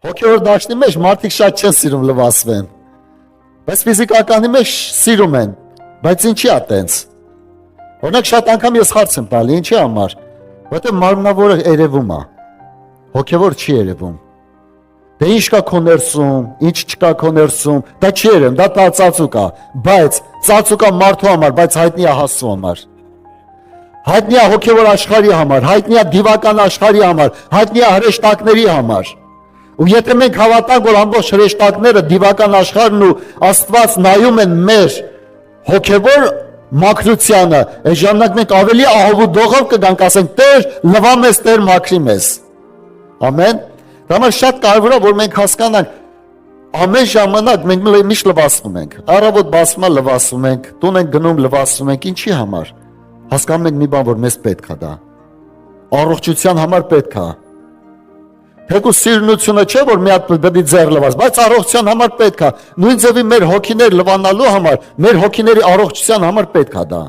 Հոգևոր դաշտի մեջ մարդիկ շատ չեն սիրում լվացվեն։ Բայց ֆիզիկականի մեջ սիրում են, բայց ինչի՞ է տենց։ Օրինակ շատ անգամ ես հարց եմ տալի, ինչի համար, որտեղ մարմնավորը երևում է, հոգևոր չի երևում։ Դե ինչ կա քո ներսում, ինչ չկա քո ներսում, դա չի երևում, դա ծածուկ է, բայց ծածուկ է մարդու համար, բայց հայտնի է Աստծո համար։ Հայտնի է հոգևոր աշխարհի համար, հայտնի է դիվական աշխարհի համար, հայտնի է հրեշտակների համար։ Ու եթե մենք հավատանք, որ ամբողջ հրեշտակները դիվական աշխարհն ու Աստված նայում են մեր հոգևոր մաքրությանը, այս ժամանակ մենք ավելի ահով ու դողով կգանք, ասենք Տեր լվա մեզ, Տեր մաքրի մեզ։ Ամեն։ Դա համար շատ կարևոր է, որ մենք հասկանանք ամեն ժամանակ մենք միշտ լվացվում ենք։ Առավոտ բացվում է լվացվում ենք, տուն ենք գնում լվացվում ենք, ինչի համար։ Հասկանում ենք մի բան, որ մեզ պետք է դա։ Առողջության համար պետք է։ Թեկուզ սիրունությունը չէ, որ մի հատ պետք է ձեռ լվաս, բայց առողջության համար պետք է։ Նույն ձևի մեր հոգիներ լվանալու համար, մեր հոգիների առողջության համար պետք է դա։